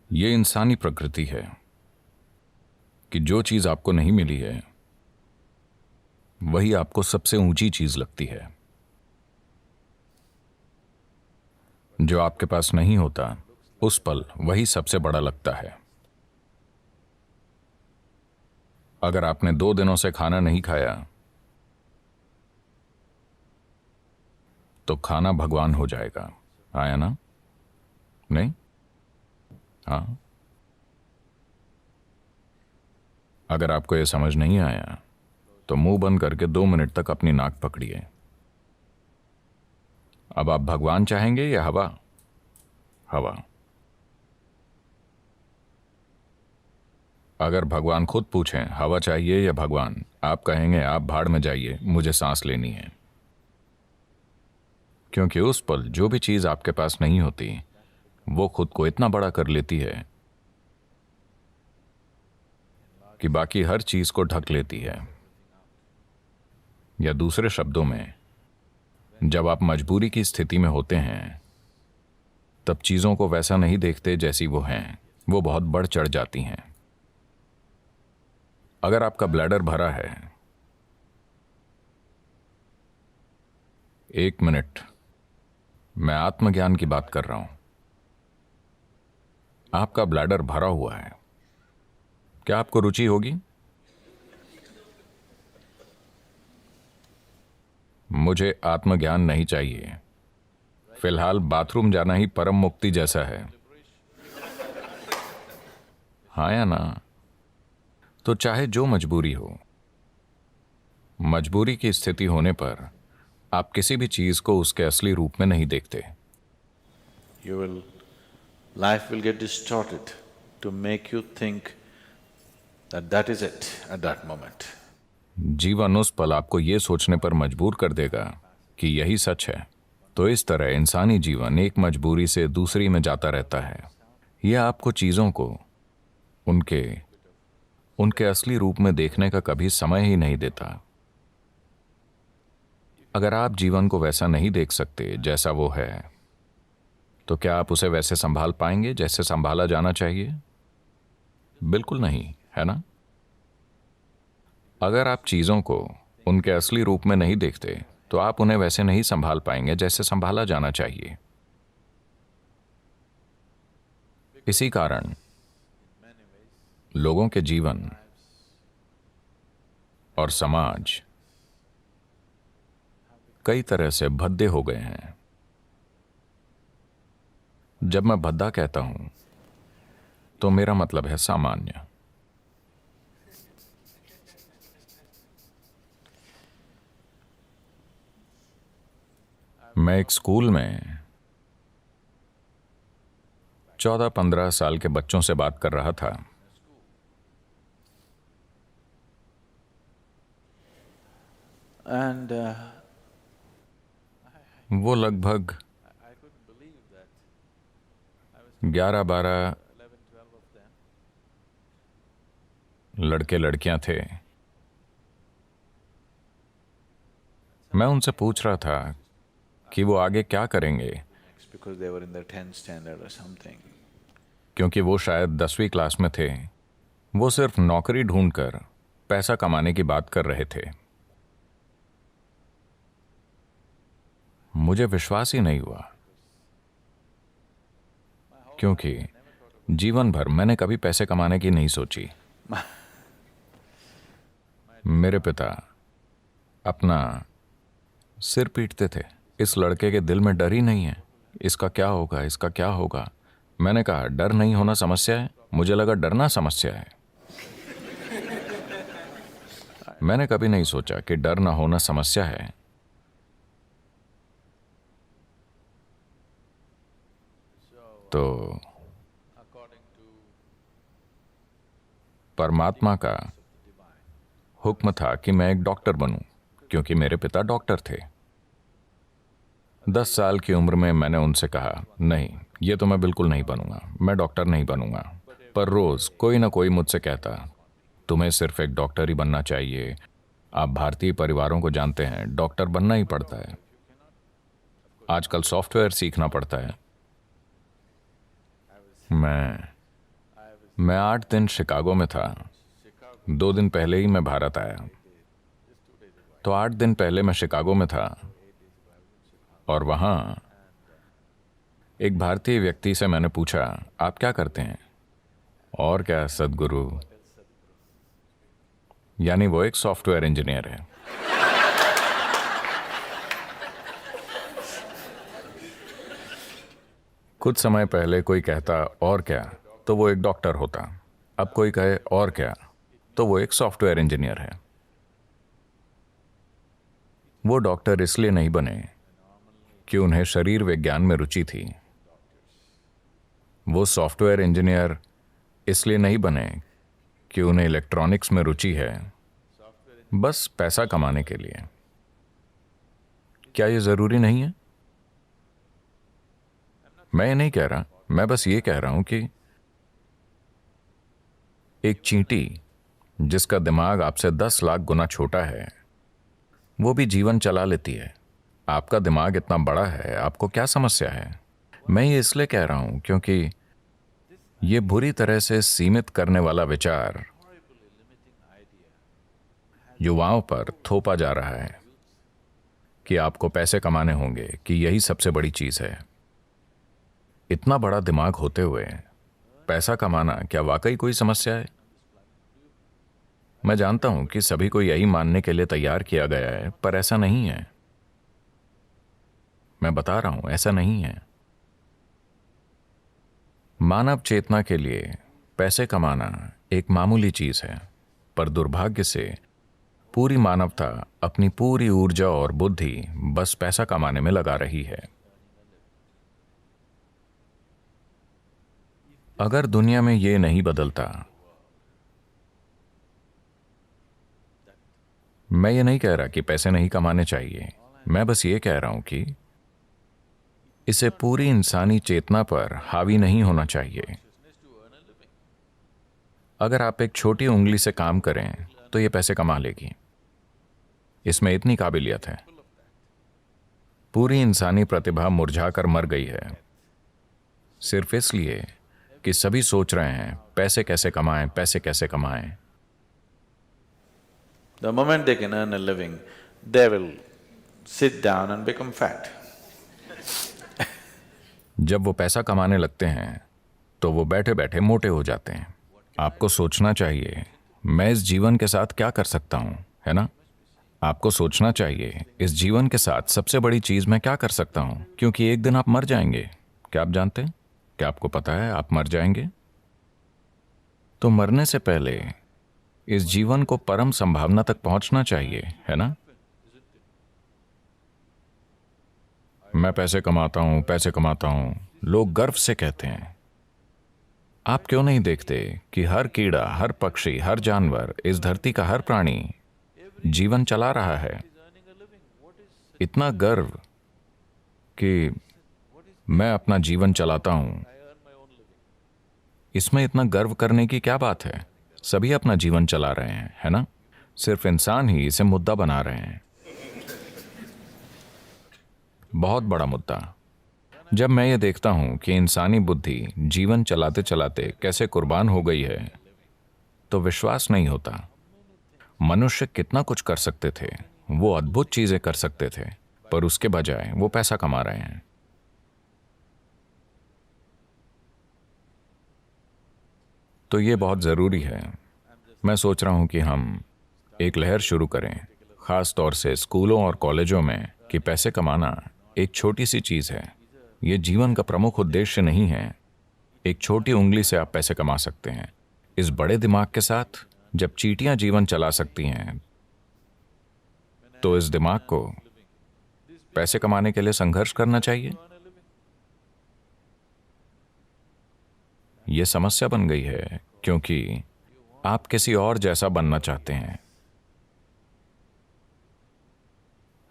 ये इंसानी प्रकृति है कि जो चीज आपको नहीं मिली है वही आपको सबसे ऊंची चीज लगती है। जो आपके पास नहीं होता उस पल वही सबसे बड़ा लगता है। अगर आपने 2 दिनों से खाना नहीं खाया तो खाना भगवान हो जाएगा। आया ना? नहीं? हाँ। अगर आपको यह समझ नहीं आया तो मुंह बंद करके 2 मिनट तक अपनी नाक पकड़िए। अब आप भगवान चाहेंगे या हवा? हवा। अगर भगवान खुद पूछें हवा चाहिए या भगवान, आप कहेंगे आप भाड़ में जाइए, मुझे सांस लेनी है। क्योंकि उस पल जो भी चीज आपके पास नहीं होती वो खुद को इतना बड़ा कर लेती है कि बाकी हर चीज को ढक लेती है। या दूसरे शब्दों में, जब आप मजबूरी की स्थिति में होते हैं तब चीजों को वैसा नहीं देखते जैसी वो हैं, वो बहुत बढ़ चढ़ जाती हैं। अगर आपका ब्लैडर भरा है, 1 मिनट, मैं आत्मज्ञान की बात कर रहा हूं। आपका ब्लैडर भरा हुआ है, क्या आपको रुचि होगी? मुझे आत्मज्ञान नहीं चाहिए। फिलहाल बाथरूम जाना ही परम मुक्ति जैसा है। हाँ या ना? तो चाहे जो मजबूरी हो, मजबूरी की स्थिति होने पर आप किसी भी चीज को उसके असली रूप में नहीं देखते। Life will get distorted to make you think that that is it at that moment. जीवन उस पल आपको ये सोचने पर मजबूर कर देगा कि यही सच है। तो इस तरह इंसानी जीवन एक मजबूरी से दूसरी में जाता रहता है। यह आपको चीजों को उनके असली रूप में देखने का कभी समय ही नहीं देता। अगर आप जीवन को वैसा नहीं देख सकते जैसा वो है, तो क्या आप उसे वैसे संभाल पाएंगे जैसे संभाला जाना चाहिए? बिल्कुल नहीं, है ना? अगर आप चीजों को उनके असली रूप में नहीं देखते तो आप उन्हें वैसे नहीं संभाल पाएंगे जैसे संभाला जाना चाहिए। इसी कारण लोगों के जीवन और समाज कई तरह से भद्दे हो गए हैं। जब मैं भद्दा कहता हूं तो मेरा मतलब है सामान्य। मैं एक स्कूल में 14-15 साल के बच्चों से बात कर रहा था। And वो लगभग 11-12 लड़के लड़कियां थे। मैं उनसे पूछ रहा था कि वो आगे क्या करेंगे, because they were in the 10th standard or something. क्योंकि वो शायद 10वीं क्लास में थे। वो सिर्फ नौकरी ढूंढकर पैसा कमाने की बात कर रहे थे। मुझे विश्वास ही नहीं हुआ, क्योंकि जीवन भर मैंने कभी पैसे कमाने की नहीं सोची। मेरे पिता अपना सिर पीटते थे, इस लड़के के दिल में डर ही नहीं है, इसका क्या होगा, इसका क्या होगा। मैंने कहा डर नहीं होना समस्या है? मुझे लगा डरना समस्या है। मैंने कभी नहीं सोचा कि डर ना होना समस्या है। तो परमात्मा का हुक्म था कि मैं एक डॉक्टर बनूं, क्योंकि मेरे पिता डॉक्टर थे। 10 साल की उम्र में मैंने उनसे कहा नहीं, ये तो मैं बिल्कुल नहीं बनूंगा, मैं डॉक्टर नहीं बनूंगा। पर रोज कोई ना कोई मुझसे कहता तुम्हें सिर्फ एक डॉक्टर ही बनना चाहिए। आप भारतीय परिवारों को जानते हैं, डॉक्टर बनना ही पड़ता है। आजकल सॉफ्टवेयर सीखना पड़ता है। मैं मैं 8 दिन शिकागो में था। 2 दिन पहले ही मैं भारत आया। तो 8 दिन पहले मैं शिकागो में था और वहां एक भारतीय व्यक्ति से मैंने पूछा, आप क्या करते हैं? और क्या सदगुरु, यानी वो एक सॉफ्टवेयर इंजीनियर है। कुछ समय पहले कोई कहता और क्या, तो वो एक डॉक्टर होता। अब कोई कहे और क्या, तो वो एक सॉफ्टवेयर इंजीनियर है। वो डॉक्टर इसलिए नहीं बने कि उन्हें शरीर विज्ञान में रुचि थी। वो सॉफ्टवेयर इंजीनियर इसलिए नहीं बने कि उन्हें इलेक्ट्रॉनिक्स में रुचि है, बस पैसा कमाने के लिए। क्या ये जरूरी नहीं है? मैं ये नहीं कह रहा, मैं बस ये कह रहा हूं कि एक चींटी जिसका दिमाग आपसे 10 लाख गुना छोटा है, वो भी जीवन चला लेती है। आपका दिमाग इतना बड़ा है, आपको क्या समस्या है? मैं ये इसलिए कह रहा हूं क्योंकि ये बुरी तरह से सीमित करने वाला विचार युवाओं पर थोपा जा रहा है कि आपको पैसे कमाने होंगे, कि यही सबसे बड़ी चीज है। इतना बड़ा दिमाग होते हुए पैसा कमाना क्या वाकई कोई समस्या है? मैं जानता हूं कि सभी को यही मानने के लिए तैयार किया गया है, पर ऐसा नहीं है। मैं बता रहा हूं, ऐसा नहीं है। मानव चेतना के लिए पैसे कमाना एक मामूली चीज है, पर दुर्भाग्य से पूरी मानवता अपनी पूरी ऊर्जा और बुद्धि बस पैसा कमाने में लगा रही है। अगर दुनिया में ये नहीं बदलता, मैं ये नहीं कह रहा कि पैसे नहीं कमाने चाहिए, मैं बस ये कह रहा हूं कि इसे पूरी इंसानी चेतना पर हावी नहीं होना चाहिए। अगर आप एक छोटी उंगली से काम करें तो ये पैसे कमा लेगी, इसमें इतनी काबिलियत है। पूरी इंसानी प्रतिभा मुरझाकर मर गई है, सिर्फ इसलिए कि सभी सोच रहे हैं पैसे कैसे कमाएं, पैसे कैसे कमाएं। The moment they can earn a living, they will sit down and become fat. जब वो पैसा कमाने लगते हैं तो वो बैठे बैठे मोटे हो जाते हैं। आपको सोचना चाहिए, मैं इस जीवन के साथ क्या कर सकता हूं, है ना? आपको सोचना चाहिए, इस जीवन के साथ सबसे बड़ी चीज मैं क्या कर सकता हूं, क्योंकि एक दिन आप मर जाएंगे। क्या आप जानते हैं? क्या आपको पता है आप मर जाएंगे? तो मरने से पहले इस जीवन को परम संभावना तक पहुंचना चाहिए, है ना? मैं पैसे कमाता हूं, पैसे कमाता हूं, लोग गर्व से कहते हैं। आप क्यों नहीं देखते कि हर कीड़ा, हर पक्षी, हर जानवर, इस धरती का हर प्राणी जीवन चला रहा है? इतना गर्व कि मैं अपना जीवन चलाता हूं, इसमें इतना गर्व करने की क्या बात है? सभी अपना जीवन चला रहे हैं, है ना? सिर्फ इंसान ही इसे मुद्दा बना रहे हैं। बहुत बड़ा मुद्दा। जब मैं ये देखता हूं कि इंसानी बुद्धि जीवन चलाते चलाते कैसे कुर्बान हो गई है, तो विश्वास नहीं होता। मनुष्य कितना कुछ कर सकते थे, वो अद्भुत चीजें कर सकते थे, पर उसके बजाय वो पैसा कमा रहे हैं। तो ये बहुत जरूरी है। मैं सोच रहा हूं कि हम एक लहर शुरू करें, खास तौर से स्कूलों और कॉलेजों में, कि पैसे कमाना एक छोटी सी चीज है। ये जीवन का प्रमुख उद्देश्य नहीं है। एक छोटी उंगली से आप पैसे कमा सकते हैं। इस बड़े दिमाग के साथ जब चींटियां जीवन चला सकती हैं, तो इस दिमाग को पैसे कमाने के लिए संघर्ष करना चाहिए। यह समस्या बन गई है क्योंकि आप किसी और जैसा बनना चाहते हैं,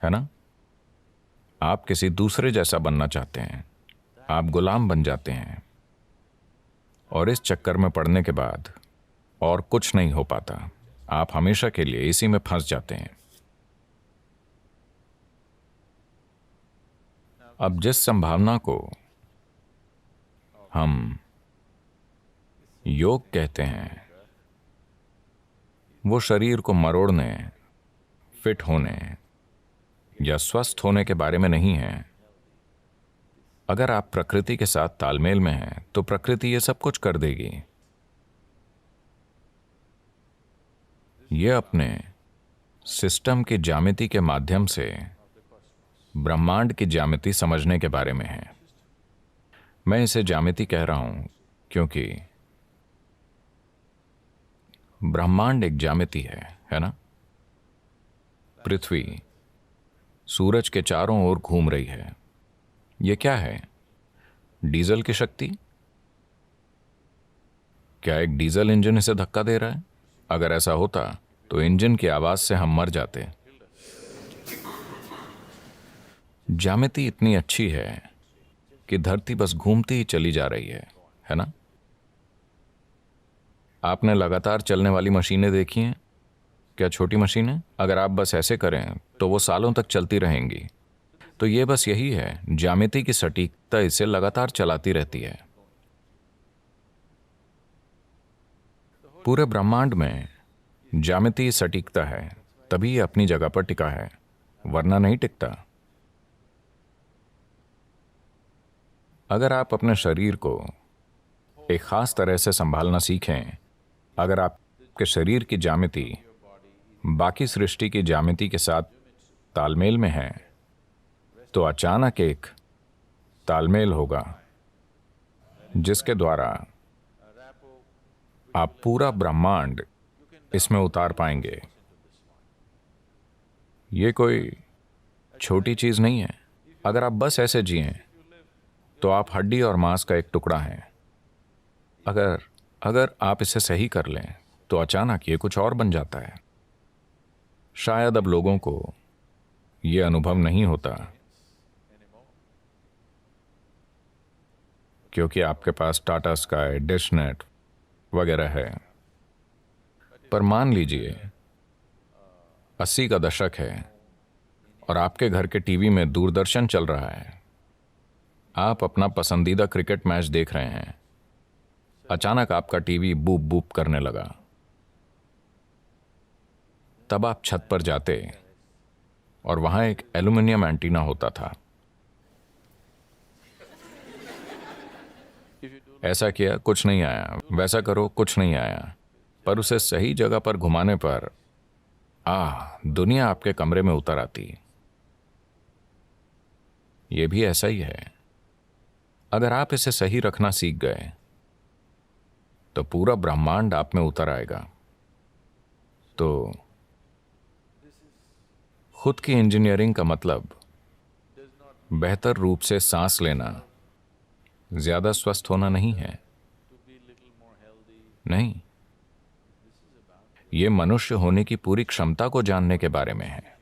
है ना? आप किसी दूसरे जैसा बनना चाहते हैं। आप गुलाम बन जाते हैं और इस चक्कर में पड़ने के बाद और कुछ नहीं हो पाता। आप हमेशा के लिए इसी में फंस जाते हैं। अब जिस संभावना को हम योग कहते हैं वो शरीर को मरोड़ने, फिट होने या स्वस्थ होने के बारे में नहीं है। अगर आप प्रकृति के साथ तालमेल में हैं तो प्रकृति ये सब कुछ कर देगी। ये अपने सिस्टम की ज्यामिति के माध्यम से ब्रह्मांड की ज्यामिति समझने के बारे में है। मैं इसे ज्यामिति कह रहा हूं क्योंकि ब्रह्मांड एक ज्यामिति है ना? पृथ्वी सूरज के चारों ओर घूम रही है। यह क्या है? डीजल की शक्ति? क्या एक डीजल इंजन इसे धक्का दे रहा है? अगर ऐसा होता तो इंजन की आवाज से हम मर जाते। ज्यामिति इतनी अच्छी है कि धरती बस घूमती ही चली जा रही है ना? आपने लगातार चलने वाली मशीनें देखी हैं? क्या छोटी मशीनें? अगर आप बस ऐसे करें तो वो सालों तक चलती रहेंगी। तो ये बस यही है, ज्यामिति की सटीकता इसे लगातार चलाती रहती है। पूरे ब्रह्मांड में ज्यामिति सटीकता है, तभी ये अपनी जगह पर टिका है, वरना नहीं टिकता। अगर आप अपने शरीर को एक खास तरह से संभालना सीखें, अगर आपके शरीर की ज्यामिति बाकी सृष्टि की ज्यामिति के साथ तालमेल में है, तो अचानक एक तालमेल होगा जिसके द्वारा आप पूरा ब्रह्मांड इसमें उतार पाएंगे। ये कोई छोटी चीज नहीं है। अगर आप बस ऐसे जिएं तो आप हड्डी और मांस का एक टुकड़ा हैं। अगर आप इसे सही कर लें तो अचानक ये कुछ और बन जाता है। शायद अब लोगों को ये अनुभव नहीं होता क्योंकि आपके पास टाटा स्काई, डिश नेट वगैरह है। पर मान लीजिए 80 का दशक है और आपके घर के टीवी में दूरदर्शन चल रहा है। आप अपना पसंदीदा क्रिकेट मैच देख रहे हैं। अचानक आपका टीवी बूप बूप करने लगा। तब आप छत पर जाते और वहां एक एल्युमिनियम एंटीना होता था। ऐसा किया, कुछ नहीं आया। वैसा करो, कुछ नहीं आया। पर उसे सही जगह पर घुमाने पर दुनिया आपके कमरे में उतर आती। यह भी ऐसा ही है। अगर आप इसे सही रखना सीख गए तो पूरा ब्रह्मांड आप में उतर आएगा। तो खुद की इंजीनियरिंग का मतलब बेहतर रूप से सांस लेना, ज्यादा स्वस्थ होना नहीं है। नहीं, ये मनुष्य होने की पूरी क्षमता को जानने के बारे में है।